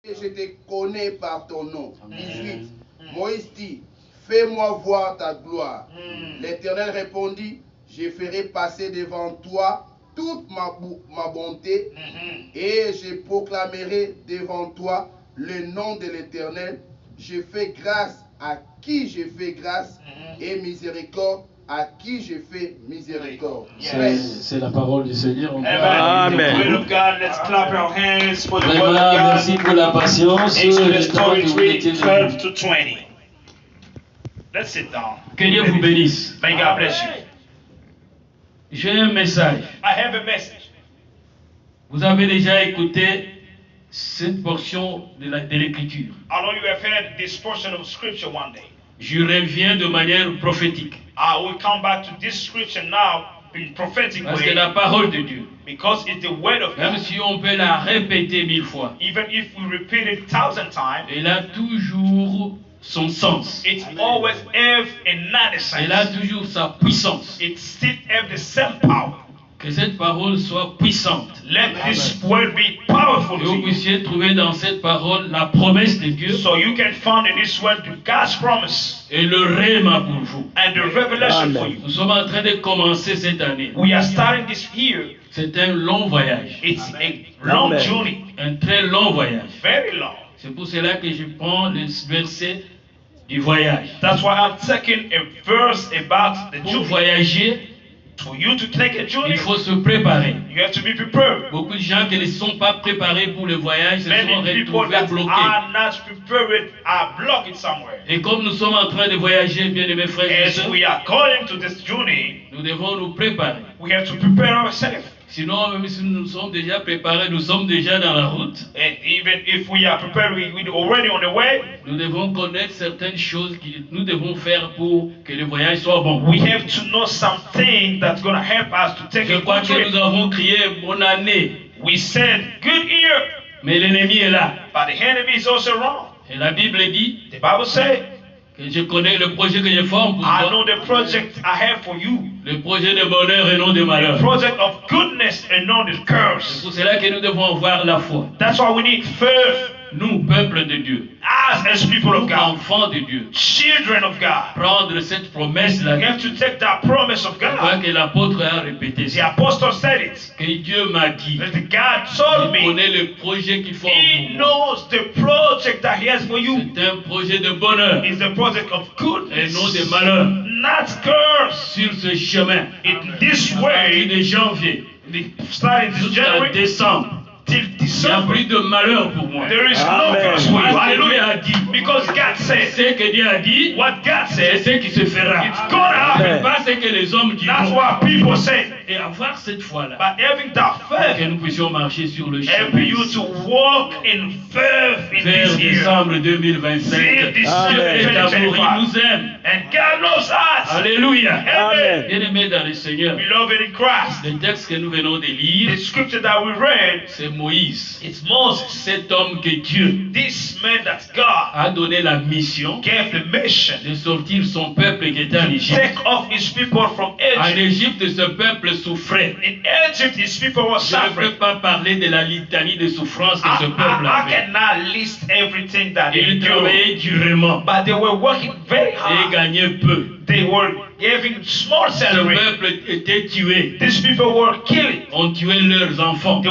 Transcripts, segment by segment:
Et je te connais par ton nom. 18. Moïse dit, fais-moi voir ta gloire. L'Éternel répondit, je ferai passer devant toi toute ma bonté et je proclamerai devant toi le nom de l'Éternel. Je fais grâce à qui je fais grâce et miséricorde à qui je fais miséricorde. C'est la parole du Seigneur. Amen. Merci pour la patience. Exodus 23, 12 to 20. Let's sit down. Que Dieu vous bénisse. May God bless you. J'ai un message. I have a message. Vous avez déjà écouté cette portion de l'Écriture. I know you have heard this portion of scripture one day. Je reviens de manière prophétique. I will come back to this scripture now in prophetic Parce que way. la parole de Dieu, Because it's the word of même God. si on peut la répéter 1000 fois, Even if we repeat it 1,000 times, elle a toujours son sens. it always have another Elle a sense. toujours sa puissance. It still have the same power. Que cette parole soit puissante. Let this word be powerful Que to vous you. puissiez trouver dans cette parole la promesse de Dieu So you can find in this word God's promise et le rhéma pour vous. and the revelation for you. Nous sommes en train de commencer cette année. We are starting this year. C'est un long voyage. It's a long journey, Un très long voyage. very long. C'est pour cela que je prends le verset du voyage. That's why I'm taking a verse about the Pour journey. voyager, For you to take a journey, il faut se préparer. you have to be prepared. Beaucoup de gens qui ne sont pas préparés pour le voyage se sont Many people retrouvés that bloqués. are not prepared are blocked somewhere. Et comme nous sommes en train de voyager, bien aimés frères et As sœurs, we are going to this journey, nous devons nous préparer. we have to prepare ourselves. Sinon, même si nous sommes déjà préparés, nous sommes déjà dans la route. And even if we are prepared, we're already on the way. Nous devons connaître certaines choses que nous devons faire pour que le voyage soit bon. We have to know something that's going to help us to take Je a crois good que trip. nous avons crié bonne année, We said good year, mais l'ennemi est là. but the enemy is also wrong. Et la Bible dit The Bible says, que je connais le projet que je forme pour I toi, know the project I have for you. le projet de bonheur et non de malheur. Project of goodness and not the C'est curse. pour cela que nous devons avoir la foi. That's why we need faith Nous, peuple de Dieu, as people of nous, God, enfants de Dieu, children of God. prendre cette promesse-là. We have to take that promise of Je crois God. que l'apôtre a répété The ça. apostle said it. Que Dieu m'a dit. That God told Il me connaît le projet qu'il faut He pour moi. knows the project that He has for you C'est un projet de bonheur is the project of et goodness, non de malheur. not curse. Sur ce chemin, In this à partir way, de janvier starting this jusqu'à January décembre, till il n'y a December, plus de malheur pour moi. there is no Amen. curse for you. Parce que Dieu Hallelujah. a dit. Because God said, Ce que Dieu a dit, what God c'est said, ce qui se fera. it's gonna happen. Amen. Pas ce que les hommes That's diront. what people say. Et avoir cette foi-là, But having that que faith, nous puissions marcher sur le help chemin you to walk in faith in vers this year. décembre See 2025. this Amen. Dieu est year amour, il 2025. nous aime. And God loves us. Alléluia. Amen. Bien-aimés dans le Seigneur, Beloved in Christ. le texte que nous venons de lire, The scripture that we read, c'est Moïse. it's Moses. Cet homme que Dieu This man that God a donné la mission gave the mission de sortir son peuple qui était en Égypte. take off his people from En Egypt. Égypte, ce peuple souffrait. In Egypt, his people were Je ne suffering. peux pas parler de la litanie de souffrance que ce peuple I avait. cannot list everything that they Ils do, travaillaient durement but they were working very et hard. gagnaient peu. They were having small Ce salary. peuple était tué. These people were killing. On tuait leurs enfants.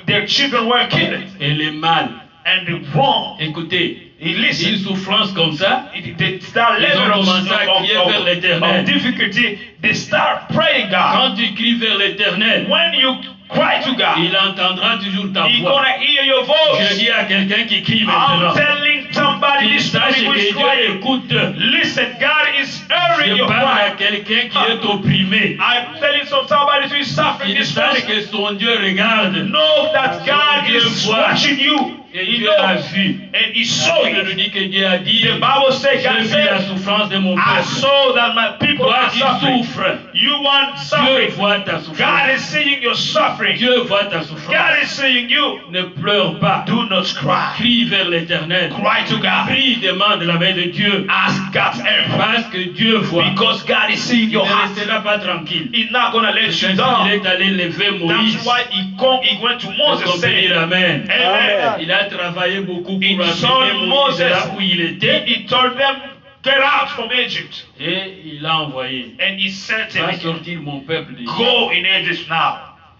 Their children were killed. Et les mâles. And the wrong. Écoutez, He une listened. souffrance comme ça, That Ils ont level commencé à crier vers l'Éternel. of difficulty, they start praying God. quand tu cries vers l'Éternel, When you cry to God, il entendra toujours ta He's voix. gonna hear your Je voice. dis à quelqu'un qui crie I'm maintenant, telling somebody qu'il this sache morning who que is Dieu crying. écoute. Listen, God is hearing Je your parle à cry. quelqu'un qui est opprimé. I'm telling somebody who is suffering Il this sache morning. que son Dieu regarde. Know that God Dieu is voit. watching you. Et He Dieu a knows. vu. And He saw Il nous it. dit que Dieu a dit, The Bible says, God j'ai vu la said, souffrance de mon I peuple. saw that my people Toi are qui suffering. souffres, You want Dieu suffering. voit ta God souffrance. is seeing your suffering. Dieu voit ta God souffrance. is seeing you. Ne pleure pas. Do not cry. Crie vers l'Éternel. Cry to God. Prie, demande la main de Dieu. Ask God's help. Parce que Dieu voit. Because God is seeing Il your ne heart. restera pas tranquille. He's not going to let C'est you ainsi down. qu'il est allé lever Moïse. That's why he went to Est-ce Moses qu'on peut dire saying, Amen? Amen. Il a travaillé beaucoup He pour told amener Moïse Moses, là où il était. he told them, get out from Egypt. Et il a envoyé. And he sent Va him, sortir mon peuple d'Égypte. go in Egypt now.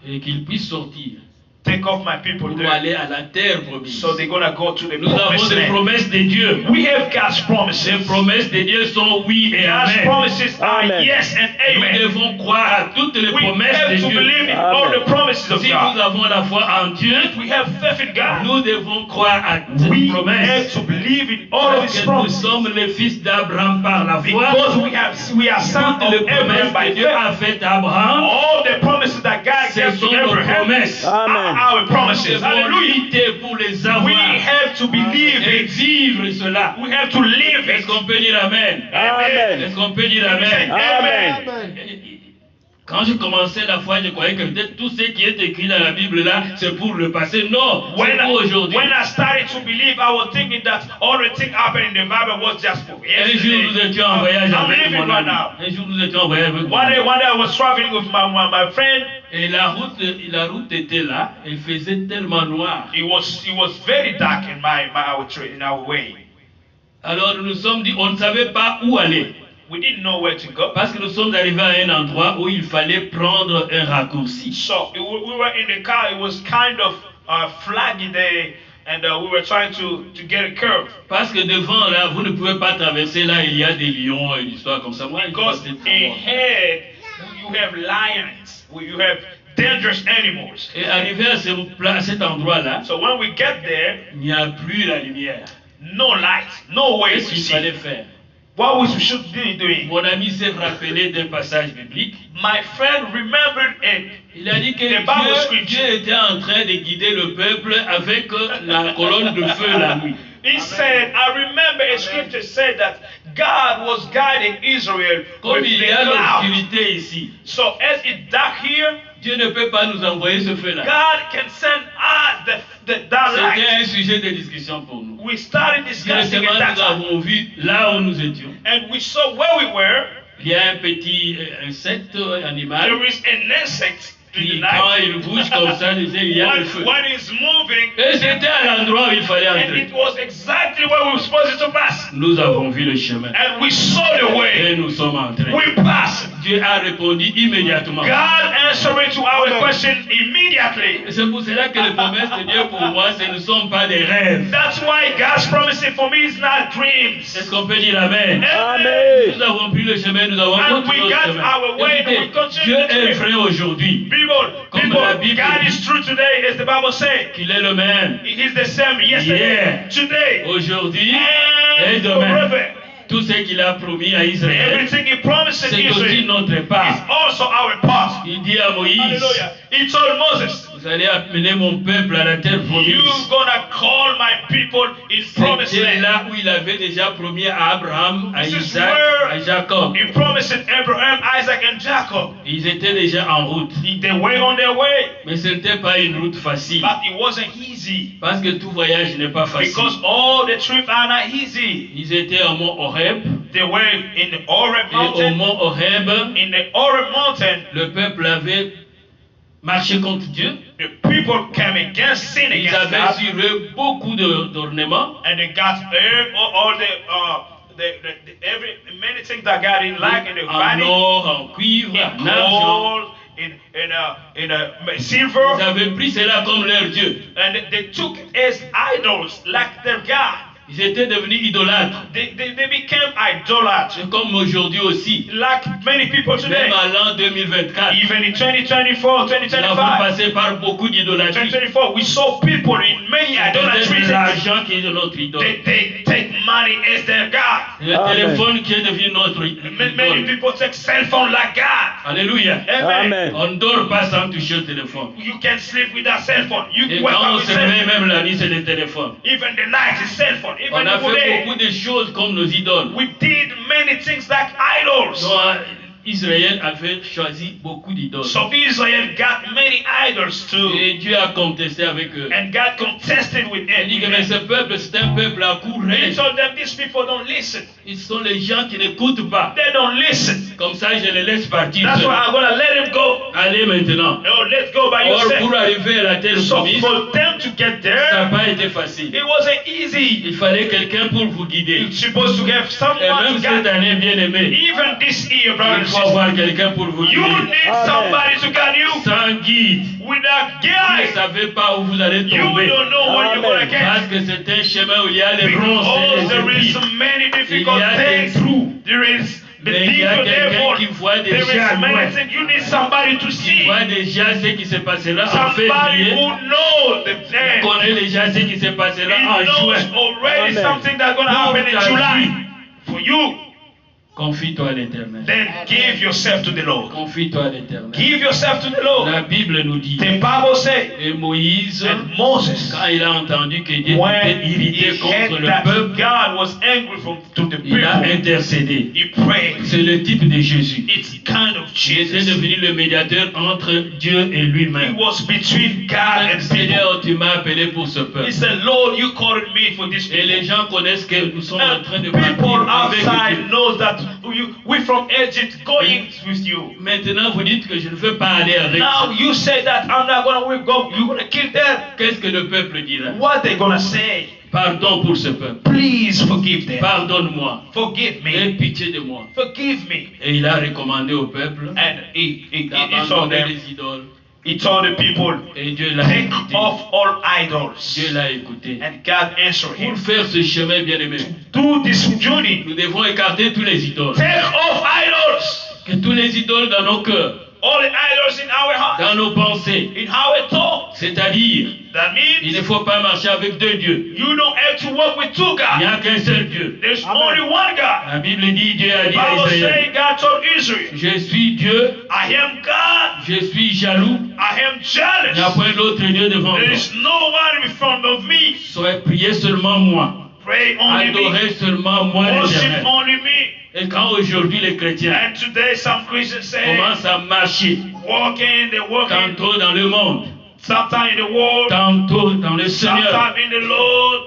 Et qu'il puisse sortir Take off my people pour there. aller à la terre promise. So they're going to go to the Nous avons promised des land. promesses de Dieu. We have God's Les promises. promesses de Dieu sont oui et God's amen. promises are Amen. yes and Nous amen. devons croire à toutes les We promesses have de to Dieu. believe in all Amen. the promises of Si nous God. avons la foi en Dieu, If we have faith in God, nous devons croire à toutes we les have promesses. to believe in all of Parce His que nous promises. sommes les fils d'Abraham par la foi. Because we are sons Toutes of les promesses Abraham by que Dieu faith. a faites à Abraham, All the promises that God ce gave sont to nos Abraham promesses. Amen. are our Nous promises. devons Hallelujah. lutter pour les We avoir have to believe et it. vivre cela. We have to live Est-ce it. qu'on peut dire Amen? Amen. Est-ce qu'on peut dire Amen? Amen. Quand je commençais la foi, je croyais que peut-être tout ce qui est écrit dans la Bible là, c'est pour le passé. Non, c'est When pour aujourd'hui. I started to believe, I was thinking that all the things happening in the Bible was just for Un jour, nous étions en voyage I'm avec living mon right ami. now. Un jour, nous étions en voyage avec mon One ami. day I was traveling with my friend. Et la route était là, elle faisait tellement noir. It was very dark in our way. Alors nous nous sommes dit, on ne savait pas où aller. We didn't know where to go. Parce que nous sommes arrivés à un endroit où il fallait prendre un raccourci. So we were in the car. It was kind of flaggy day, and we were trying to get a curve. Parce que devant là, vous ne pouvez pas traverser là, il y a des lions et des histoires comme ça. Moi, je Because pensais très loin. ahead you have lions, you have dangerous animals. Et arrivé à cet endroit-là, So when we get there, il n'y a plus la lumière. no light, no way to Qu'est-ce qu'il fallait see. faire? What we should be doing? Mon ami s'est rappelé d'un passage biblique. My friend remembered it. Il a dit que The Bible Dieu scripture. était en train de guider le peuple avec la colonne de feu la nuit. He said, I remember a scripture said that God was guiding Israel Comme with il y the a cloud. l'obscurité ici, So as it's dark here, Dieu ne peut pas nous envoyer ce feu-là. God can send us that C'était light. un sujet de discussion pour nous. We started discussing Directement, it that nous time. avons vu là où nous étions. And we saw where we were. Il y a un petit insecte animal There is an insect in the qui, quand night. il bouge comme ça, il y a le feu. When it's moving, Et c'était à l'endroit où il fallait and entrer. it was exactly where we were supposed to pass. Nous avons vu le chemin. And we saw the way. Et nous sommes entrés. We passed. Dieu a répondu immédiatement. God answered to our question immediately. Et c'est pour cela que les promesses de Dieu pour moi, ce ne sont pas des rêves. That's why God's promising for me is not dreams. Est-ce qu'on peut dire Amen? Amen. Nous avons pris le chemin, nous avons And continué we notre got chemin. our way and we Écoutez, continue Dieu to est live. vrai aujourd'hui, Comme People, la Bible God dit. is true today, as the Bible says. qu'il est le même He is the same yesterday, Hier. today, aujourd'hui et and demain. forever. Tout ce qu'il a promis à Israël, Everything He promised in c'est aussi Israel notre is part. also our part. Il dit à Moïse, Hallelujah. He told Moses, vous allez amener mon peuple à la terre promise. you're gonna call my people in promised C'était land. là où il avait déjà promis à Abraham, à This is Isaac, where à Jacob. He promised Abraham, Isaac, and Jacob. Ils étaient déjà en route. They were on their way, Mais ce n'était pas une route facile. but it wasn't easy Parce que tout voyage n'est pas facile. because all the trips are not easy. Ils étaient au mont Horeb. They were in the Horeb Et au mountain. mont Horeb, In the Horeb mountain, le peuple avait marché contre Dieu. the people came against sin Ils against avaient God, sur eux beaucoup d'ornements. and they got all many things that God didn't like in the En body, or, en cuivre, in en argent. gold, in silver, Ils avaient pris cela comme leur Dieu. and they took it as idols, like their God. Ils étaient devenus idolâtres. They became idolaters, C'est comme aujourd'hui aussi. like many people today. Même à l'an 2024, Even in 2024, nous avons 2025, passé par beaucoup d'idolâtries. 2024, we saw people in many Peut-être idolatries. l'argent qui est notre idole. They take money as their God. Le Amen. téléphone qui est devenu notre Many idole. people take cell phone like God. Alléluia. Amen. Amen. On ne dort pas sans toucher au téléphone. You can sleep with a cell phone. You Et wake quand up on with se cell réveille, phone. même la nuit, c'est le téléphone. Even the night is cell phone. On Even a the fait day. beaucoup de choses comme nos idoles. We did many things like idols. Donc, Israël avait choisi beaucoup d'idoles. So Israel got many idols too. Et Dieu a contesté avec eux. And God contested with Il dit que mais ce them. peuple, c'est un peuple à He courir. told them, these people don't listen. Ils sont les gens qui n'écoutent pas. They don't listen. Comme ça, je les laisse partir. That's seuls. why I'm gonna let him go. Allez maintenant. Oh, let's go by Or, pour yourself. arriver à la terre So promise, for them to get ça n'a there, pas été facile. it wasn't easy. Il fallait quelqu'un pour vous guider. You're supposed to have Et someone même to cette guide. année, bien aimé, Even this year, il brothers and faut sisters, avoir quelqu'un pour vous you guider. need somebody to guide you. Sans guide, Without vous ne guide, savez pas où vous allez you tomber. don't know what you're gonna Parce get. que c'est un chemin où il y a les ronces et Because les there is épines. many Il difficult y a des things. trous. There is the Mais il y a deeper quelqu'un therefore. qui voit There déjà is loin. many things. You need somebody to Il see. voit déjà ce qui se passera en Somebody février. who knows the Il thing. connaît déjà ce qui se passera He en knows juin. already Amen. something that's gonna Pour happen in ta July. vie. For you, Confie-toi à l'Éternel. then give yourself to the Lord. Confie-toi à l'Éternel. Give yourself to the Lord. La Bible nous dit, The Bible says, et Moïse, and Moses, quand il a entendu que Dieu when était irrité he contre heard le that peuple, God was angry to the il a people, intercédé. he prayed. C'est le type de Jésus. It's kind of Il était Jesus. devenu le médiateur entre Dieu et He lui-même. was between God and people. Seigneur, tu m'as appelé pour ce He peuple. said, Lord, you called me for this Et les people. gens connaissent que nous sommes en train de And people partir avec outside Dieu. knows that we from Egypt going with you. Maintenant, vous dites que je ne veux pas aller avec Now eux. you say that I'm not gonna go. You're gonna kill them. Qu'est-ce que le peuple dira? What they gonna say? Pardon pour ce peuple. Please forgive them. Pardonne-moi. Forgive Aie me. pitié de moi. Forgive me. Et il a recommandé au peuple And he told d'abandonner them. les idoles. He told the people, Et Dieu l'a take écouté. off all idols. Dieu l'a écouté. And God answered Pour him. faire ce chemin, bien aimé, Do this journey. nous devons écarter tous les idoles. Take off idols. Que tous les idoles dans nos cœurs, All the idols in our heart, dans nos pensées, in our thoughts. c'est-à-dire, That il ne means faut pas marcher avec deux dieux. you don't have to work with two Il n'y gods. a qu'un seul Dieu. There's only one God. La Bible dit, Dieu a The dit à Bible Israël, says God told Israel, je suis Dieu, I am God. je suis jaloux, I am il n'y a jealous. point d'autre Dieu devant There toi. is no one in front of me. Soyez priez seulement moi. Pray only me. Adorez seulement moi Worship l'Éternel. only me. Et quand aujourd'hui les chrétiens And today some Christians say, commencent à marcher, walking, they're walking. tantôt dans le monde, Sometimes in the world, tantôt dans le Seigneur, sometimes in the Lord.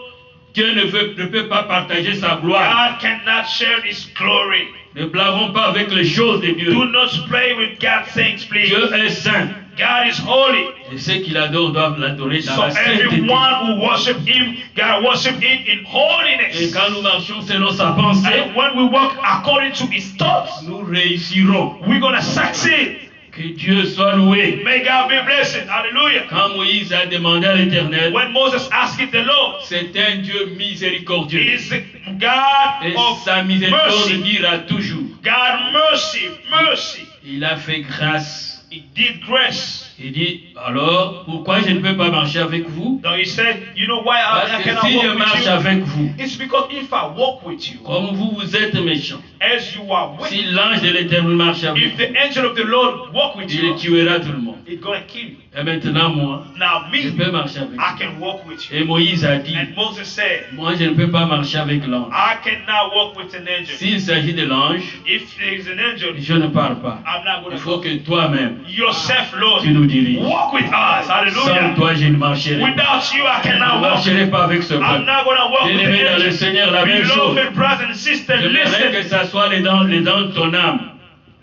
Dieu ne peut pas partager sa gloire. God cannot share His glory. Ne blaguons pas avec les choses de Dieu. Do not play with God's things, please. Dieu est saint. God is holy. Et ceux qui l'adorent doivent l'adorer dans So la sainteté. everyone who worship Him, gotta worship Him in Et holiness. quand nous marchons selon sa pensée, And when we walk according to His thoughts, nous réussirons. we're gonna succeed. Que Dieu soit loué. May God be blessed. Hallelujah. Quand Moïse a demandé à l'Éternel, When Moses asked the Lord, c'est un Dieu He miséricordieux. is the God Et of sa miséricorde mercy. dira toujours. God mercy, mercy. Il a fait grâce. He did grace. Il dit, alors, pourquoi je ne peux pas marcher avec vous? Now he said, you know why I Parce que cannot si je walk marche with you? avec vous, It's because if I walk with you, comme vous êtes méchants, as you are with si l'ange de l'Éternel marche avec if vous, the angel of the Lord walk with il you, tuera tout le monde. it's gonna kill you. Et maintenant, moi, Now je me, peux marcher avec I vous. can walk with you. Et Moïse a dit, And Moses said, moi, je ne peux pas marcher avec l'ange. I cannot walk with an angel. S'il s'agit de l'ange, If there is an angel, je ne parle pas. I'm not Il gonna faut go. que toi-même, Yourself, Lord, tu nous diriges. walk with us. Sans Hallelujah. toi, je ne marcherai pas. Without you, I Je ne cannot walk. marcherai pas avec ce I'm peuple. not gonna walk with Bien-aimé dans the le angel. Seigneur, la même chose. Beloved brothers and sisters, J'aimerais que listen. ça soit les dents de ton âme.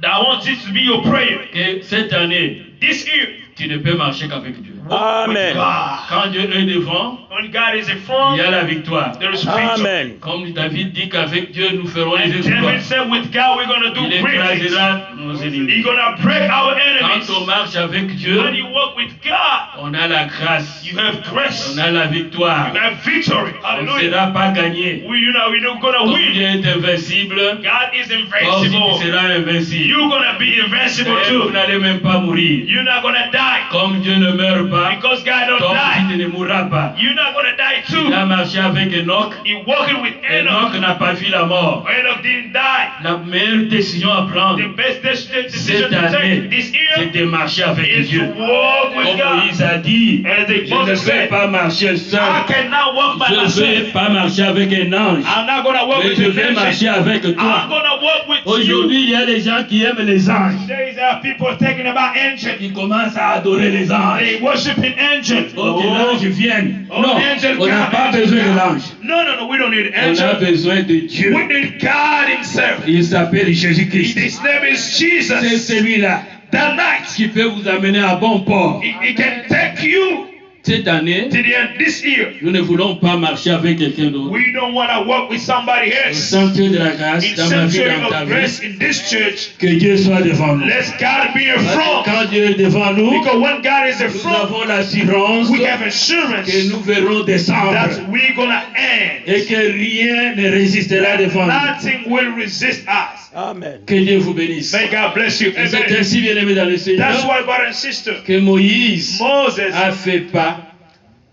I want this to be your prayer. Que cette année, This year, tu ne peux marcher qu'avec Dieu. walk with Amen. God. Quand Dieu est devant, When God is in il front, y a la victoire. there is victory. Amen. Comme David dit qu'avec Dieu, nous ferons les And exploits. David said, with God, we're going to do Il great things. écrasera nos He's ennemis. going to break our enemies. Quand on marche avec Dieu, When you walk with God, on a la grâce, you have grace. on a la victoire. You have victory. On ne Hallelujah. sera pas gagné. We're not going to Comme win. Dieu est invincible, God is comme invincible. tu seras invincible. You're going to be invincible Et vous too. n'allez même pas mourir. You're not going to die. Comme Dieu ne meurt pas, Because God don't donc die. tu ne mourras pas. You're not going to die Il a too. marché avec Enoch. He walking with Enoch Enoch. n'a pas vu la mort. Enoch didn't die. La meilleure décision à prendre The best decision cette to take année, this c'est year de marcher avec is to Dieu. walk with Comme God. Moïse a dit, As the je ne Moses vais said, pas marcher seul. I cannot walk by Je ne vais myself. pas marcher avec un ange. I'm not going to walk Mais with je the vais angel. marcher avec I'm toi. going to walk with Aujourd'hui, il y a des gens qui aiment les anges. There are people thinking about angels. Ils commencent à adorer les anges. They worshiping angels. Oh, que l'ange vienne. Oh, Non, angel on n'a God, pas angel besoin de God. l'ange. No, we don't need On a angels. besoin de Dieu. We need God himself. Il s'appelle Jésus-Christ. His name is C'est Jesus. celui-là That night, qui peut vous amener à bon port. he can take you Cette année, to the end this year. nous ne voulons pas marcher avec quelqu'un d'autre. We don't want to walk with somebody Au else. sanctuaire de la grâce, In dans ma vie, sanctuary dans ta of vie, grace in this church, que Dieu soit devant nous. let God be in Parce que front. quand Dieu est devant nous, Because when God is in nous front, avons l'assurance we have assurance que nous verrons descendre that we're going to et end. que rien ne résistera devant nous. Nothing will resist us. Amen. Que Dieu vous bénisse. May God bless you. Et c'est Amen. ainsi, bien-aimé dans le That's Seigneur, why, brother and sister, que Moïse Moses a fait pas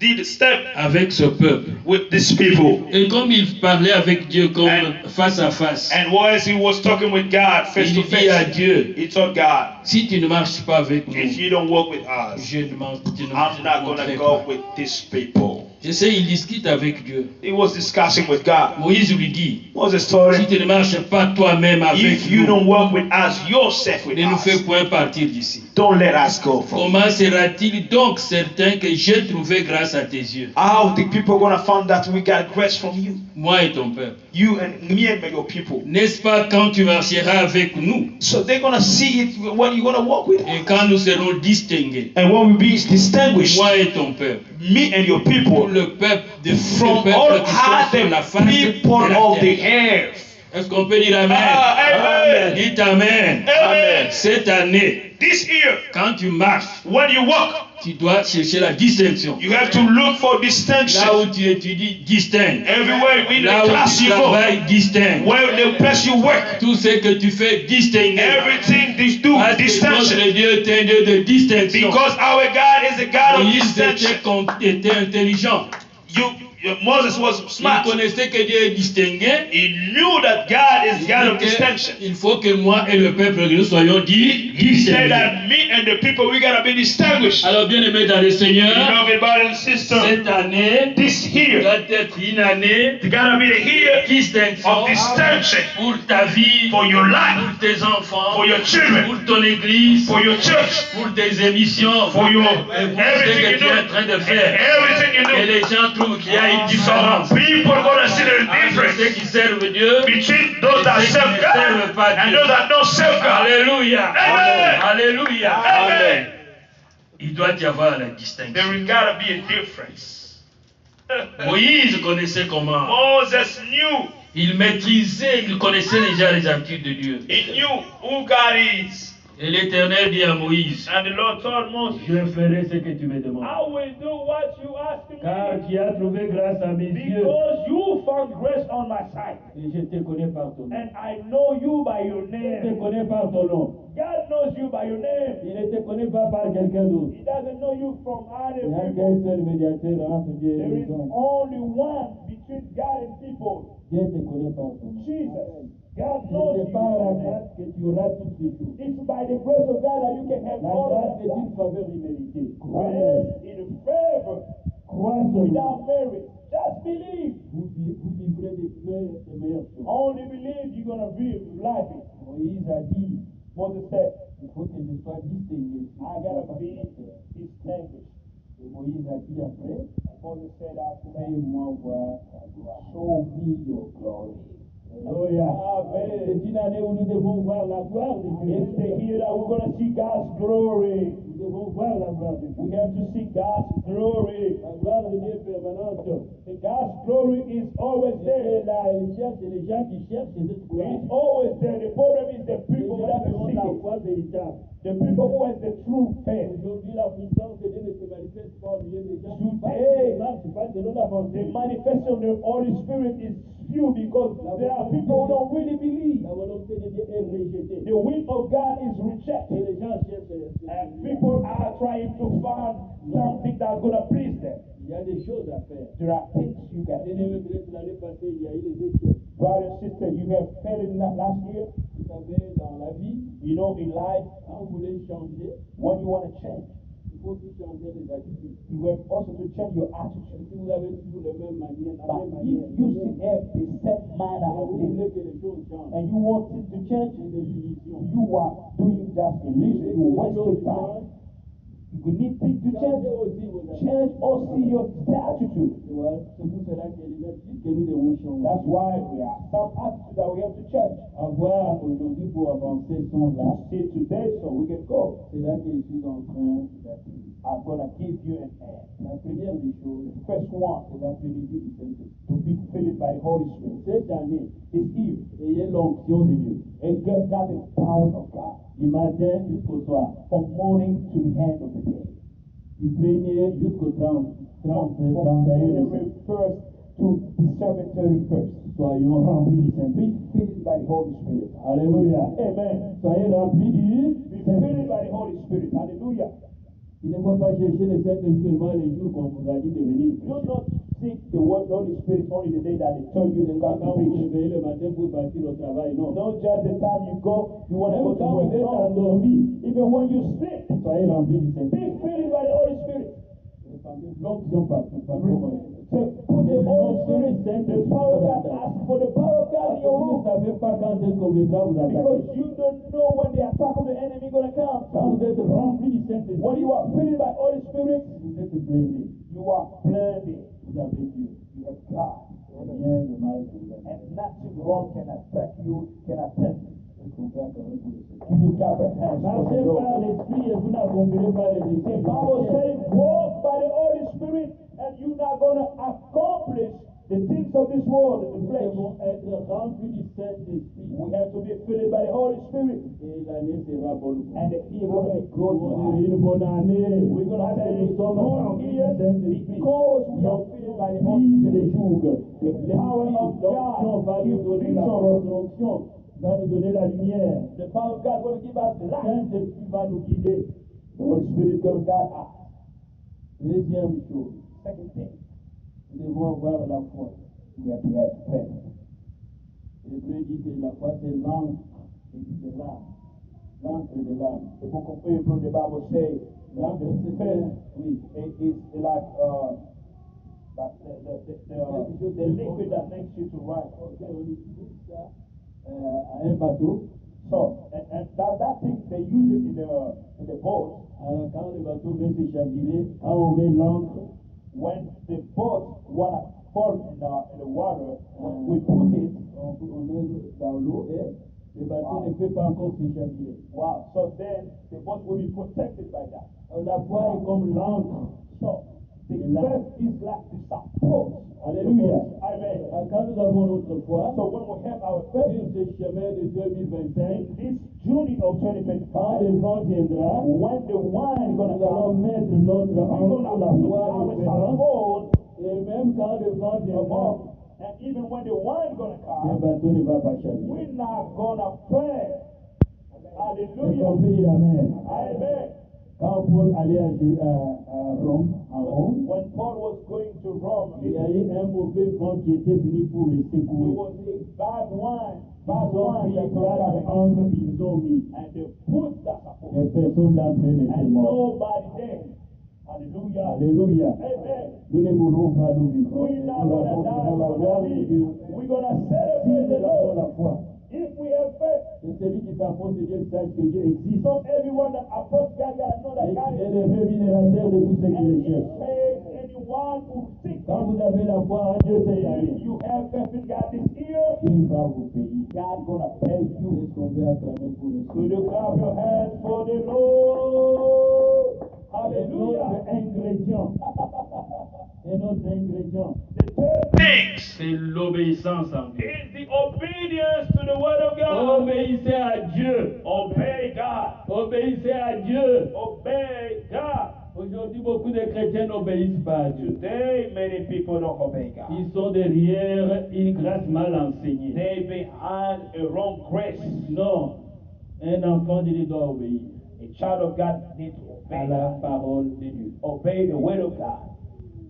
did step avec ce peuple. with these people. Et comme il parlait avec Dieu comme face à face, And as he was talking with God face to il dit à face, Dieu, he told God, si tu ne marches pas avec nous, if you don't walk with us, je ne m'en- tu ne I'm not going to m'encontrerai go pas. with these people. Je sais, il discute avec Dieu. He was discussing with God. Moïse lui dit, Moses told si him, tu ne marches pas toi-même avec if you nous, don't walk with us, yourself with ne nous fais us, point partir d'ici. don't let us go from. Comment sera-t-il donc certain que j'ai trouvé grâce à tes yeux, How the people going to find that we got grace from you? moi et ton peuple? You and me and your people. N'est-ce pas quand tu marcheras avec nous So they're going to see it when you're going to walk with et us. quand nous serons distingués, And when we be distinguished, moi et ton peuple, me and your pour people, le peuple de from le all peuple qui sont sur la face people de la of the terre. earth. Est-ce qu'on peut dire Amen? Amen. Dites Amen. Amen. Cette année, This year, quand tu marches, when you walk, tu dois chercher la distinction. you have to look for Là distinction. où tu étudies, distingue. Everywhere in Là the où class tu you go, travailles, distingue. where the place you work, Tout ce que tu fais, distingue. everything they do, Parce que distinction. notre Dieu est un Dieu de distinction. Because our God is a God of Moïse distinction. était intelligent. Moses was Il smart. connaissait que Dieu est distingué. He knew that God is God of Il dit distinction. que il faut que moi et le peuple, que nous soyons He said distingués. that me and the people, we gotta be distinguished. Alors, bien aimé dans le Seigneur, Beloved brothers and sisters, cette année this year, doit être une année it gotta be the year de distinction of distinction pour ta vie, for your life, pour tes enfants, for your children, pour ton église, for your church, pour tes émissions, for your et pour ce everything que you tu es en do, train de and faire. everything you Et do. les gens trouvent qu'il y a une Some différence people gonna see the entre ceux difference qui servent Dieu. between those that serve God and those that don't serve God. Alléluia. Amen. Alléluia. Amen. Il doit y avoir la distinction. There gotta be a difference. Moïse connaissait comment. Moses knew. Il maîtrisait, il connaissait déjà les habitudes de Dieu. He knew who God is. Et l'Éternel dit à Moïse, And the Lord told Moses, je ferai ce que tu me demandes. I will do what you ask Car me. tu as trouvé grâce à mes yeux. Because you found grace on my side. Et je te connais par ton nom. And I know you by your Je te name. connais par ton nom. God knows you by your name. Il ne te connaît pas par quelqu'un d'autre. He doesn't know you from other Il n'y a people. qu'un seul médiateur entre Dieu et There les is hommes. only one between God and people. Dieu te connaît par ton nom. Jesus. God C'est knows you. par la grâce que tu auras toutes les choses. It's by the grace of God that you can have La all grâce of est that. une faveur imméritée. Grace in favor Crois seulement. without merit. Just believe. Vous vivrez des meilleures choses. Only believe you're going to be life. Moïse a dit, Moses said, il faut que je sois distingué. I got to be distinguished. Et Moïse a dit après, Moses said after that, fais-moi voir ta gloire. Show me your glory. Alléluia. Amen. C'est une année où nous devons voir la gloire de Dieu. It's the year that we're going to see God's glory. Nous devons voir la gloire de Dieu. We have to see God's glory. La gloire de Dieu est permanente. And God's glory is always Et there. là, il cherche les gens qui cherchent cette gloire. It's always there. The problem is the Les people gens that qui ont seek la it. foi véritable. The people who has the true faith. Aujourd'hui, la puissance de Dieu ne se manifeste pas au milieu des gens qui Today, marchent pas selon la volonté. the manifestation of the Holy Spirit is few because there are people who don't really believe. La volonté de Dieu est rejetée. The will of God is Et rejected. les gens cherchent. And people are trying to find something that's going to please them. Il y a des choses à faire. There are things you can Et do. peut-être l'année passée, il y a eu les échecs. Brother and sister, you have failed in last year. Vous savez, dans la vie, You know, in life, quand vous voulez changer, when you want to change, il faut aussi changer les attitudes. you have also to change your attitude. Si vous avez toujours la même manière, But if you still have the same mind are Vous updated. voulez que les choses changent. And you want it to change, C'est des illusions. you are doing just illusion. You wasting time. You need things to change. Changez aussi vos attitudes. Change also your attitude. Voilà. C'est pour cela qu'il y a des attitudes que nous devons changer. That's why we have some attitude that we have to change. Avoir aujourd'hui pour avancer sont là. To see today so we can go. C'est là que je suis en train d'atteindre. I'm gonna give you an hand. La première des choses, First one, c'est la plénitude du Saint-Esprit. to be filled by the Holy Spirit. Cette année, This year, ayez l'onction de Dieu. and get got the power of God Du matin jusqu'au soir. from morning to the end of the day. Du 1er jusqu'au 30, From 31 January 1st to December 31st. Soyons remplis du Be Saint-Esprit. filled by the Holy Spirit. Alléluia. Amen. Soyez remplis du Be Saint-Esprit. filled by the Holy Spirit. Hallelujah. Il ne faut pas chercher le Saint-Esprit seulement les jours qu'on vous a dit de venir Do prêcher. not seek the word Holy Spirit only the day that they tell you to C'est come pas quand to vous vous preach. réveillez le matin pour partir au travail, non. Not just the time you go, you want to go Même to quand work. vous êtes No. endormi, Even when you sleep, soyez remplis du be Saint-Esprit. filled by the Holy Spirit. L'onction partout, partout. So put the Holy Spirit, the power of God, ask for the power of God in your Vous ne room. savez pas quand est-ce qu'on viendra vous Because attaquer. you don't know when the attack of the enemy going to come. Quand vous êtes remplis du Saint-Esprit, When you are filled by Holy Spirit, vous êtes blindés. you are blinded. Vous avez Dieu. You have God. Rien de mal pour vous. And nothing wrong can attack you, can attempt. Est-ce qu'on fait quand même pour le Seigneur? You clap your hands for Marchez the par Lord. l'Esprit et vous n'accomplirez pas les The désirs. Bible says, walk by the Holy Spirit, and you're not going to accomplish the things of this world in the Nous flesh. devons être remplis du Saint-Esprit. We have to be filled by the Holy Spirit, Et l'année sera bonne pour and nous. the year going to be good Nous for allons us. dire une bonne année. We're going to Parce que say nous sommes good remplis du year Saint-Esprit. because we are filled by the Holy Brise Spirit. les jougs. The power of L'onction va God nous gives donner la vision. force. L'onction va nous donner la lumière. The power of God going to give us Le light. Saint-Esprit va nous guider. The Holy Spirit going to guide us. Deuxième chose, Second thing, nous devons avoir la foi. we have to have faith. L'Hébreu dit que la foi c'est l'encre de l'âme. L'encre de l'âme. The book of Hebrews, the Bible says, L'encre the c'est faith oui. is like the liquid that makes you to write. On utilise ça à un bateau. So, and that thing, they use it in the boat. Alors, quand le bateau veut se chavirer, quand on met l'encre, When the boat wanna fall in the water, we put it. on met dans l'eau et le bateau ne peut pas encore se chavirer. Wow. So then the boat will be protected by that. Alors, la foi est comme l'encre. So the Et là- faith is like the support. Alléluia. Amen. Alors, quand nous avons notre foi, So when we have our sur faith ce chemin de 2025, in this journey of quand 2025, le vent viendra, when the wine is gonna nous allons come, mettre notre we're encre, gonna la put foi, our l'espérance, support et même quand le vent viendra, above. And even when the wine is gonna le come, bateau ne va pas chavirer. we're not gonna fail. Est-ce qu'on Hallelujah. peut dire Amen? Amen. Quand Paul allait à Rome, en Rome, When Paul was going to Rome, il y a eu un mauvais vent qui était venu pour le it secouer. was a bad wine Ils ont pris that was 4 coming. encres, ils ont mis. And they put that support. Et personne d'entre eux n'était And mort. nobody there. Hallelujah. Alléluia. Amen. Nous ne mourrons pas, nous vivrons. We're Nous not gonna avons die, la we're gloire gonna de live. Dieu. We're gonna Si celebrate the nous avons la Lord. foi, If we have faith, c'est celui qui s'approche de Dieu sache que Dieu existe. so everyone that approaches God gotta know that Et God qu'il est is le rémunérateur de tous ceux qui and le He cherchent. pays anyone who seeks Quand Him. vous avez la foi en Dieu cette année, If you have faith in God this year, Dieu va vous payer. God gonna pay you. Est-ce qu'on peut acclamer pour le Could Seigneur? you clap your hands for the Lord? Notre Hallelujah. ingrédient, et notre ingrédient, The third Things c'est l'obéissance en Dieu. is the obedience to the word of God. Obéissez à Dieu. Obey God. Obéissez à Dieu. Obey God. Aujourd'hui, beaucoup de chrétiens n'obéissent pas à Dieu. Today, many people don't obey God. Ils sont derrière une grâce mal enseignée. They behind a wrong grace. Non, un enfant de Dieu doit obéir A child of God needs to à obey la God. parole de Dieu. Obey the word of God.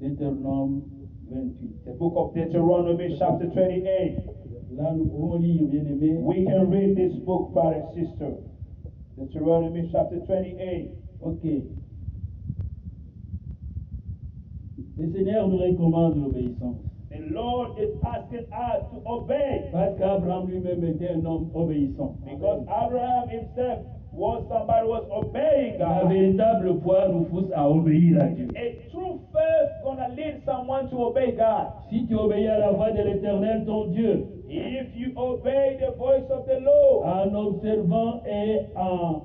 Deutéronome 28. The book of Deuteronomy, chapter 28. Là, nous pouvons lire, bien aimé. We can read this book, brother and sister. Deuteronomy, chapter 28. Ok. Le Seigneur nous recommande l'obéissance. The The Lord is asking us to obey. Parce qu'Abraham lui-même était un homme obéissant. Because Abraham himself was somebody who was obeying La God. véritable foi nous pousse à obéir à Dieu. A true faith gonna lead someone to obey God. Si tu obéis à la voix de l'Éternel, ton Dieu, If you obey the voice of the Lord, en observant et en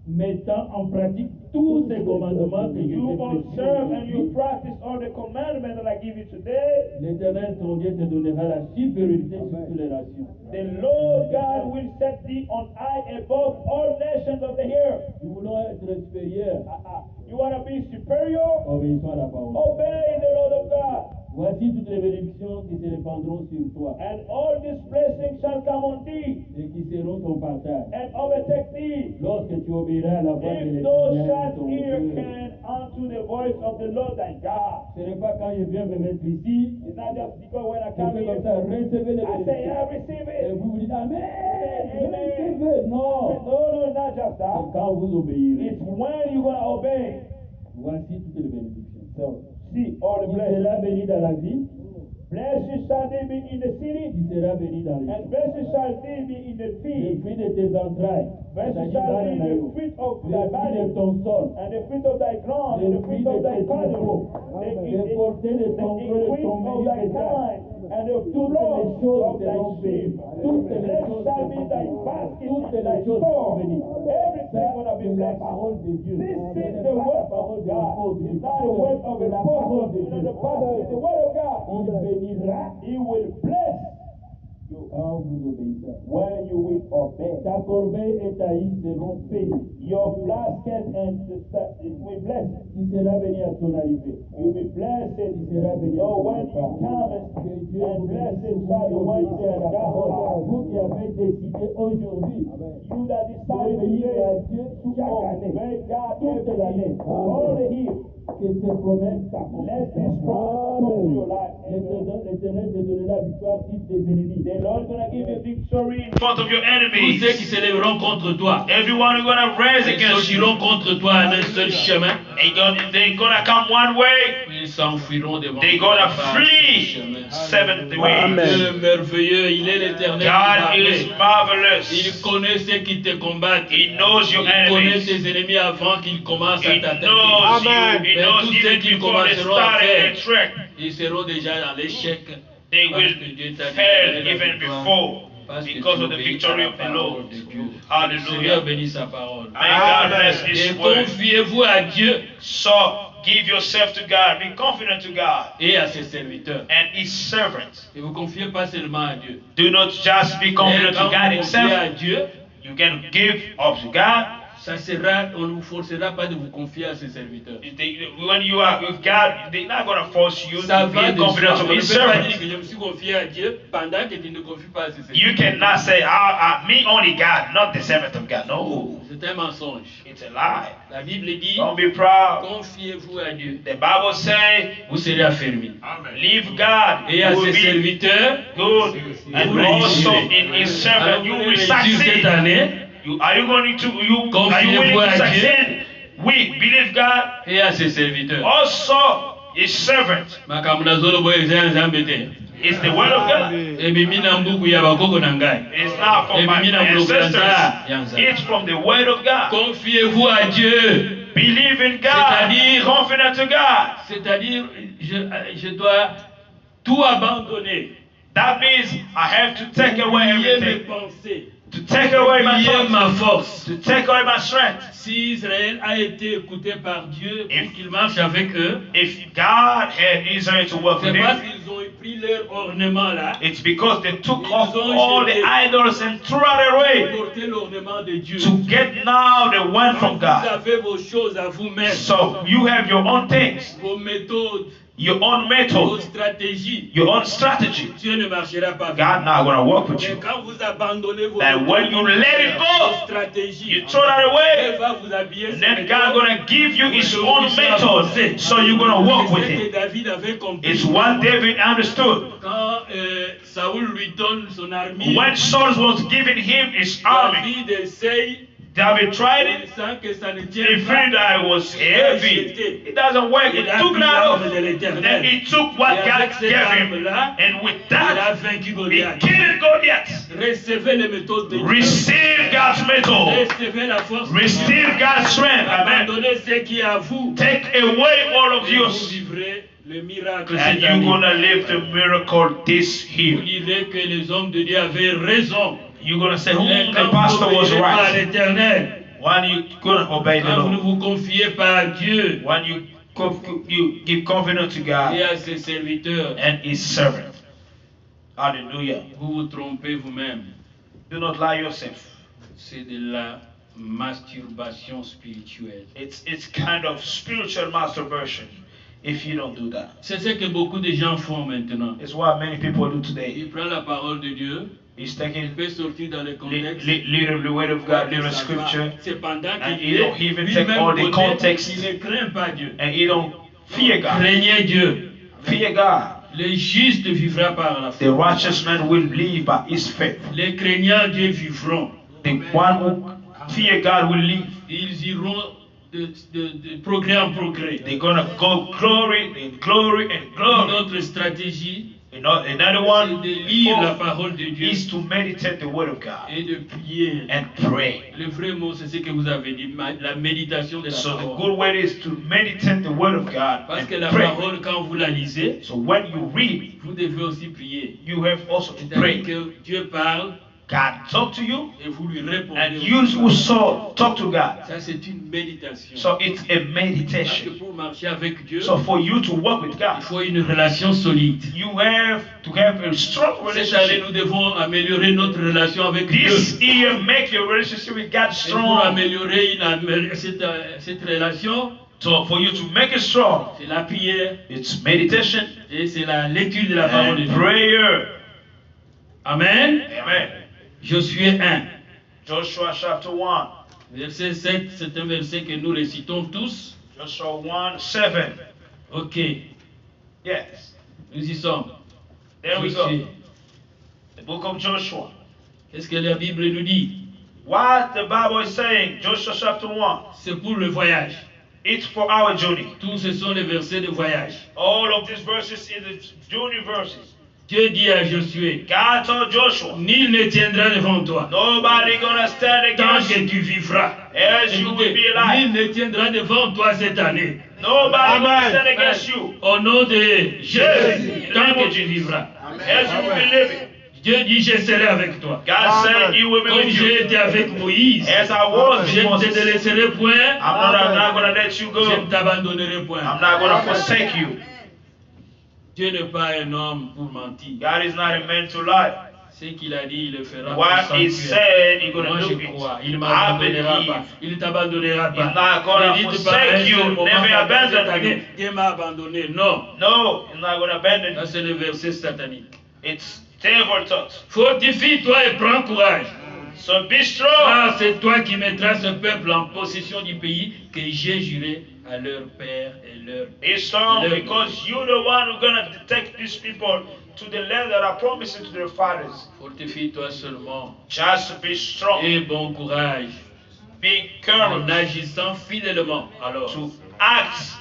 mettant en pratique tous ces commandements que je you t'ai observe and you prescrits, practice all the commandments that I give you today, l'Éternel, ton Dieu, te donnera la supériorité sur toutes les nations. the Lord God will set thee on high above all nations of the earth. Nous voulons être supérieurs, You want to be superior? obéissons à la parole. Obey the Lord of God. Voici toutes les bénédictions qui se répandront sur toi And all these blessings shall come on thee et qui seront ton partage. and overtake thee. Lorsque tu obéiras à la voix de If thou l'Éternel, shalt ton Dieu. hearken unto the voice of the Lord thy God. Ce n'est pas quand je viens me mettre ici, It's not just because when I je come fais comme here, ça, recevez les I say, bénédictions. I receive Et it. vous vous dites, Amen, Amen. recevez. Non, No, it's not just c'est that. quand vous obéirez. It's when you're going to obey. Voici toutes les bénédictions. So, see all the Tu blessings. seras béni dans la vie, Blessed shall they be in the city, tu seras béni dans les and champs. blessed shall they be in the Le field. fruit de tes entrailles, Blessed c'est-à-dire shall dans be le the maillot. fruit of Le thy fruit body, de ton sol, and the fruit of thy ground, and the fruit of thy cattle, les portées de ton the gré, de increase ton of béni thy bétail. kind, and the Toutes flow les choses of thy seront bénies. sheep. Toutes les Blessed choses shall be seront thy bénies. basket Toutes and thy les choses seront store. bénies. Everything gonna be C'est la blessed. parole de Dieu. This Ce is n'est the pas la word parole of de God. l'apôtre, du It's not the pasteur, word of c'est the la parole apostle, de it's not Dieu. the pastor, it's the word of God. Il bénira He will bless you quand vous obéissez. when you will obey. Ta corbeille et ta île seront payées. Your basket and it will bless. Tu seras béni à ton arrivée. You will be blessed. Tu seras béni à So ton when you départ. come Que Dieu and vous blessed bénisse, shall the vous one qui you obéissez à la parole. God. Vous qui avez décidé aujourd'hui You that decided d'obéir à today Dieu to chaque année, obey God toute every l'année. day, all the year. Que ces promesses s'accomplissent. Let this promise come to your life. Amen. L'Éternel te donnera la victoire sur tes ennemis. The Lord is gonna give you victory. In front of your Tous ceux qui enemies. s'élèveront contre toi, Everyone who's gonna raise ils against you. sortiront contre toi en un seul chemin. They're gonna come one way. Ils s'enfuiront devant They're toi gonna par un seul flee chemin. 70 ways. Dieu merveilleux, il est l'Éternel. God is Il marvelous. connaît ceux qui te combattent. He knows your Il connaît enemies. tes ennemis avant qu'ils commencent à He t'attaquer. knows you. He Mais knows tous ceux even qui before they commenceront à start faire, a trick. ils seront déjà dans l'échec. They Parce will que Dieu t'a fail donné la even victoire. before Parce que because tu of the obéis victory à la of the parole Lord. de Dieu. Le Hallelujah. Seigneur bénit sa parole. May God bless Et His word. confiez-vous à Dieu So give yourself to God. Be confident to God et à ses serviteurs. and His servants. Ne vous confiez pas seulement à Dieu. Do not just be Et confident quand to God vous confiez à Himself. Dieu, You can give up to God. ça sera, on ne vous forcera pas de vous confier à ses serviteurs. When you are with God, they're not going to force you Ça to va be de soi. confident On to ne His peut pas servants. dire que je me suis confié à Dieu pendant que tu ne te confies pas à ses You serviteurs. cannot say, me only God, not the servant of God. No, C'est un mensonge. it's a lie. La Bible dit, Don't be proud. confiez-vous à Dieu. The Bible says, Vous serez affermis. leave God. Et à You will ses be serviteurs, good. And vous also réussirez. in His Alors servant, vous you voulez will réussir cette succeed. année Are you going to, are you Confiez-vous willing à to Dieu. succeed? We believe God. et à ses serviteurs. Also, His servant Makambo nazoloba eza ya Nzambe te. is the word of God. Ebimi na mbuku ya bakoko na ngai. It's not from my Ebimi na mbuku ya Nzambe. ancestors. It's from the word of God. Confiez-vous à Dieu. Believe in God. C'est-à-dire- Confident to God. C'est-à-dire, je dois tout abandonner. That means I have to take away Oublier mes everything. pensées. To take away my Oublier ma thoughts. force. To take away my strength. Si Israël a été écouté par Dieu If- pour qu'il marche avec eux, If God had Israel to work c'est with parce him, qu'ils ont pris leur ornement là. it's because they took Ils off ont all the jeté. idols and threw it away Portez l'ornement de Dieu. to get now the one Quand from vous God. avez vos choses à vous-même, So you have your own things, vos méthodes, your own vos method, stratégies, your own strategy. Dieu ne marchera pas avec God not gonna work with vous. Mais you. quand vous abandonnez vos And when you let it vos go, stratégies, you throw that Dieu away. va vous habiller. And then God gonna give you His own method, so you're gonna walk with C'est ce que it. David avait compris. It's what David understood. Quand Saoul lui donne son armure, When Saul was giving him his army, David essaye David tried Il it. sent que ça ne He tient felt pas. that it was heavy. It doesn't work. He Il a took pris that l'arme off. de l'Éternel. And he took Et what avec God cette gave him. arme-là, And with il a that, vaincu he Goliath. killed Goliath. Recevez les méthodes de Dieu. Receive God's method. Recevez la force de Dieu. Receive God's strength. Amen. Abandonnez ce qui est à vous. Take away all of Et vous yours. vivrez le miracle And cette you're année. going to live the miracle this Vous year. direz que les hommes de Dieu avaient raison. You're going to say, Et the quand pastor vous was n'obéissez pas à right. l'Éternel, When you're going to obey the quand vous ne Lord. vous confiez pas à Dieu When you give confidence to et God à ses serviteurs, and His servant. Hallelujah. vous vous trompez vous-même. Do not lie yourself. C'est de la masturbation spirituelle. It's kind of spiritual masturbation if you don't do that. C'est ce que beaucoup de gens font maintenant. It's what many people do today. Ils prennent la parole de Dieu, He's il taking peut sortir dans le contexte. little the word of God, little Ça va. scripture, C'est pendant and qu'il he don't est even lui-même take all the honnête, context. il ne craint pas Dieu. and he don't fear God. Craignez Dieu. Fear God. Le juste vivra par la The foi. righteous man will live by his faith. Les craignants Dieu vivront. The one who fear God will live. Ils iront de progrès en progrès. They're gonna go glory and glory and Une glory. autre stratégie, Another c'est one de lire la fourth, parole de Dieu is to meditate the word of God et de prier. and pray. Le vrai mot, c'est ce que vous avez dit, la méditation de la So the parole. good way is to meditate the word of God Parce que and la pray. parole, quand vous la lisez, So when you read, vous devez aussi prier. you have also to C'est-à-dire pray. que Dieu parle God talk to you, et vous lui répondez. and you also talk to God. Ça, c'est une méditation. So it's a Parce que meditation. pour marcher avec Dieu, So for you to walk with il God, faut une relation solide. you have to have a strong Cette année, relationship. nous devons améliorer notre relation avec This Dieu. year, make your relationship with God Et pour strong. améliorer cette relation, So for you to make it strong, c'est la prière it's meditation et c'est la lecture de la parole de and Dieu. prayer. Amen. Amen. Josué 1, Joshua chapter 1. verset 7, c'est un verset que nous récitons tous. Joshua 1:7. Ok, Yes. nous y sommes. There we Josué. go. The book of Joshua. Qu'est-ce que la Bible nous dit? What the Bible is saying, Joshua chapter 1. C'est pour le voyage. It's for our journey. Tous ce sont les versets de voyage. All of these verses is the journey verses. Dieu dit à Josué, God told Joshua, nul ne tiendra devant toi nobody gonna stand tant against que you tu vivras. as you will Écoutez, be alive. nul ne tiendra devant toi cette année. Nobody gonna stand against you Au nom de Jésus, tant que tu vivras. as you will be living. Dieu dit, je serai avec toi. God said He will be Comme with j'ai you. été avec Moïse, As I was je with ne Moses, te laisserai point, I'm not gonna let you je go. ne t'abandonnerai point. I'm not gonna forsake you. Dieu n'est pas un homme pour mentir. God is not a man to lie. Ce qu'il a dit, il le fera. What pour He sanctuaire. said He's Moi, gonna je do it. crois. Il ne I m'abandonnera pas. believe. Il ne t'abandonnera pas. He's not gonna Ne dites pas forsake un seul you, moment never pendant abandon cette you. année, Dieu m'a abandonné. Non. No, He's not gonna abandon Ça, you. c'est le verset satanique. It's devil thought. Fortifie-toi et prends courage. So be strong. Ah, c'est toi qui mettras ce peuple en possession du pays que j'ai juré à leur père et leur Be strong leur- because you're the one who's gonna take these people to the land that I promised to their fathers. Fortifie-toi seulement. Just be strong. Et bon courage. Be En courage agissant fidèlement. Alors, to act,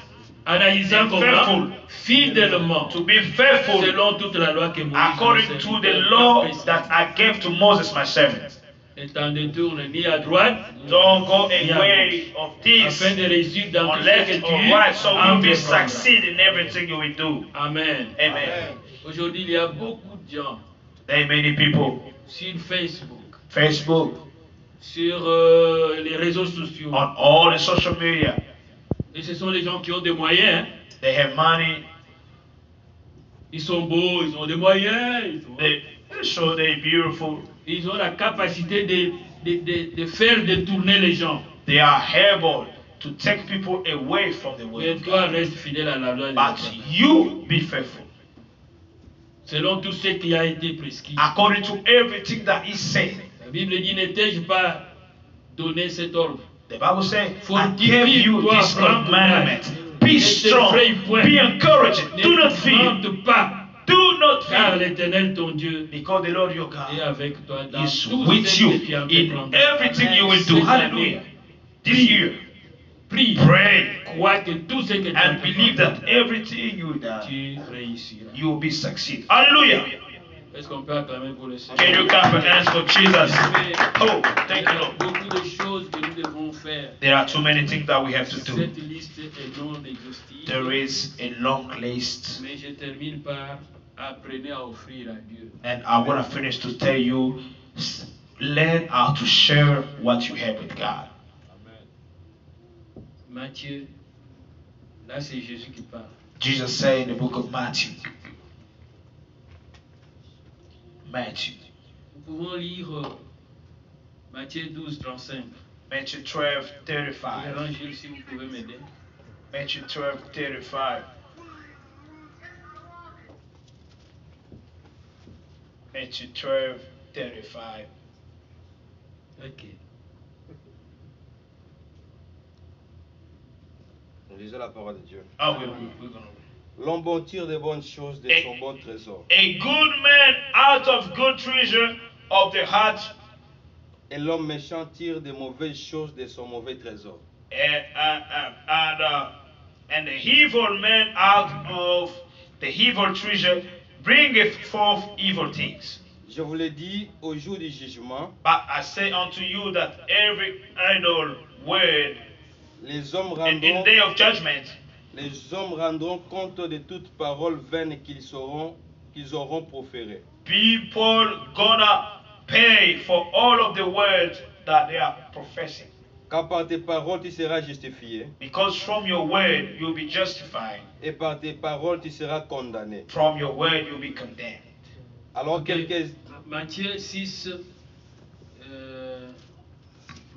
en agissant be comment? faithful. Fidèlement. to be faithful Selon toute la loi que Moïse according mon to serviteur, the law a prescrite. that I gave to Moses my servant. Ne t'en détourne ni à droite, Don't go ni à away gauche, of this afin de réussir dans on tout ce left que tu or right, so you'll be entreprendras. succeed in everything you will do. Amen. Amen. Aujourd'hui, il y a beaucoup de gens There are many people, sur Facebook, Facebook, sur les réseaux sociaux. on all the social media. Et ce sont les gens qui ont des moyens. Hein. They have money. Ils sont beaux, ils ont des moyens. They show they're beautiful. Ils ont la capacité de faire détourner les gens. They are able to take people away from the way Mais of toi, God. reste fidèle à la loi de But Dieu. you be faithful Selon tout ce qui a été prescrit. according to everything that He said. La Bible dit, ne t'ai-je pas donné cet ordre? The Bible says, I Fortifie gave you toi, this prends commandment. courage. Be Ne strong, t'effraie point. be encouraged, Ne do not te fear. plante pas. Do not car fear, l'Éternel ton Dieu because the Lord your est God avec toi dans is tout with ce you que tu in entreprendras. everything you will do. Cette Hallelujah. année, This year, prie, pray crois que tout ce que tu and believe entreprendras, that everything you do, tu réussiras. you will be succeed. Hallelujah. Est-ce qu'on peut acclamer pour le Seigneur? Can you clap your hands for Jesus? Oh, Il thank y you, a Lord. beaucoup de choses que nous devons faire. There are too many things that we have to do. Cette liste est non exhaustive. There is a long list, Mais je termine par apprenez à offrir à Dieu. and I want to finish to tell you, learn how to share what you have with God. Matthieu, là c'est Jésus qui parle. Jesus said in the book of Matthew. Nous pouvons lire Matthieu 12, 35. Matthew 12, 35. Évangile, si vous pouvez m'aider. Matthew 12, 35. Matthew 12, 35. Ok. Lisez la parole de Dieu. Oh, we're gonna. L'homme bon tire de bonnes choses de son bon trésor. A good man out of good treasure of the heart, Et l'homme méchant tire de mauvaises choses de son mauvais trésor. and the evil man out of the evil treasure bringeth forth evil things. Je vous l'ai dit au jour du jugement, But I say unto you that every idle word les hommes in the rendront, day of judgment, les hommes rendront compte de toute parole vaine qu'ils auront proférée. people gonna pay for all of the words that they are professing. Car par tes paroles tu seras justifié, Because from your word you'll be justified, et par tes paroles tu seras condamné. from your word you'll be condemned. Alors Ok. quelques... Matthieu 6,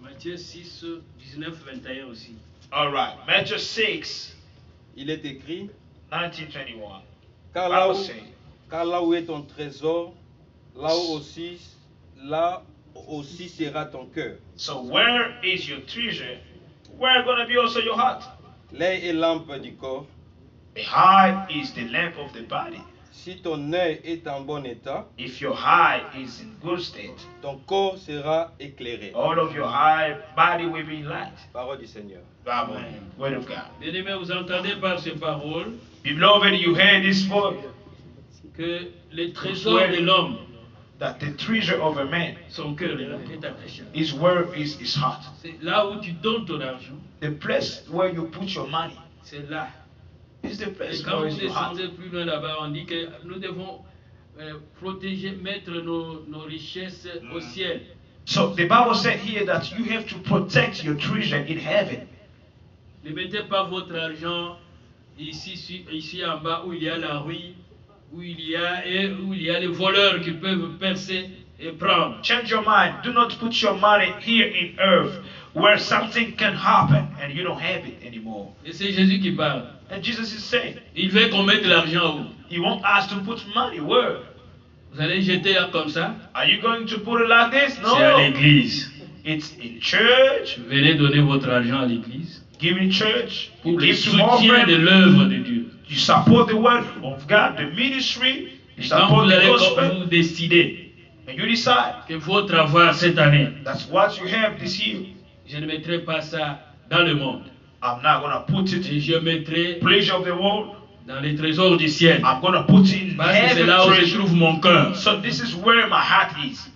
Matthieu 6, 19, 21 aussi. All right, Matthew 6, Il est écrit, 1921. car là où est ton trésor, là aussi sera ton cœur. So where is your treasure? Where gonna be also your heart? L'œil est lampe du corps. The eye is the lamp of the body. Si ton œil est en bon état, If your eye is in good state, ton corps sera éclairé. all of your eye body will be light. Parole du Seigneur. Bible, word of God. Bien-aimés, vous entendez par ces paroles Beloved, you hear this voice que les trésors de l'homme, that the treasure of a man, son cœur est là, est attaché. his word is his heart. C'est là où tu donnes ton argent, The place where you put your money c'est là. is the Et place quand where vous is your heart. descendez plus loin là-bas, on dit que nous devons protéger, mettre nos richesses au ciel. So the Bible said here that you have to protect your treasure in heaven. Ne mettez pas votre argent ici en bas où il y a la rue, où il y a les voleurs qui peuvent percer et prendre. Change your mind. Do not put your money here in earth where something can happen and you don't have it anymore. Et c'est Jésus qui parle. And Jesus is saying, Il veut qu'on mette l'argent où? He wants us to put money where? Vous allez jeter comme ça? Are you going to put it like this? C'est à No. l'église. It's in church. Venez donner votre argent à l'église Give in church. You pour le give to soutien de offering. l'œuvre de Dieu. You support the word of God, the ministry. You Et quand support vous the allez gospel. vous décider And you decide. que votre avoir cette année, That's what you have this year. je ne mettrai pas ça dans le monde. I'm not going to put it Et in je mettrai pleasure of the world. dans les trésors du ciel. I'm going to put it in Parce que c'est heaven là où se treasure. trouve mon cœur. So this is where my heart is.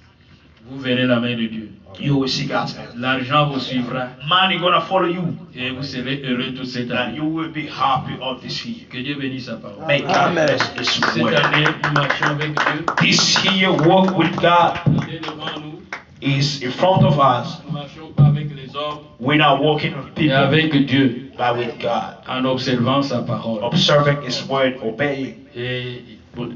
Vous verrez la main de Dieu. You will see God's hand. L'argent vous suivra Money gonna follow you, et vous serez heureux toute cette and année. you will be happy of this year. Que Dieu bénisse sa parole. May God bless this Cette word. année, nous marchons avec Dieu. This year walk with God Il est devant nous. is in front of us. Nous ne marchons pas avec les hommes, We're not walking with mais people, avec Dieu, but with God. en observant sa parole. Observing His word, obeying. Et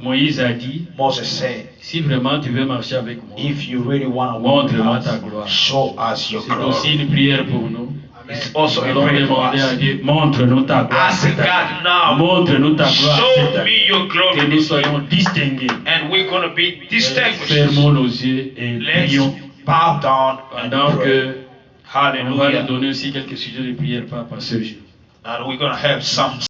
Moïse a dit, Moses said, si vraiment tu veux marcher avec moi, if you really want to walk with montre-moi ta us, gloire. show us your C'est aussi glory. une prière pour nous. It's also Nous a allons prayer for demander à us. Dieu, montre-nous ta gloire Ask cette année. God now, Montre-nous ta gloire show cette me année. your Que glory nous this year. soyons distingués. And we're going to be distinguished. Fermons nos yeux et Let's prions. bow down and Pendant pray. que on va lui Hallelujah. donner aussi quelques sujets de prière par Pasteur Gilles. And we're going to have some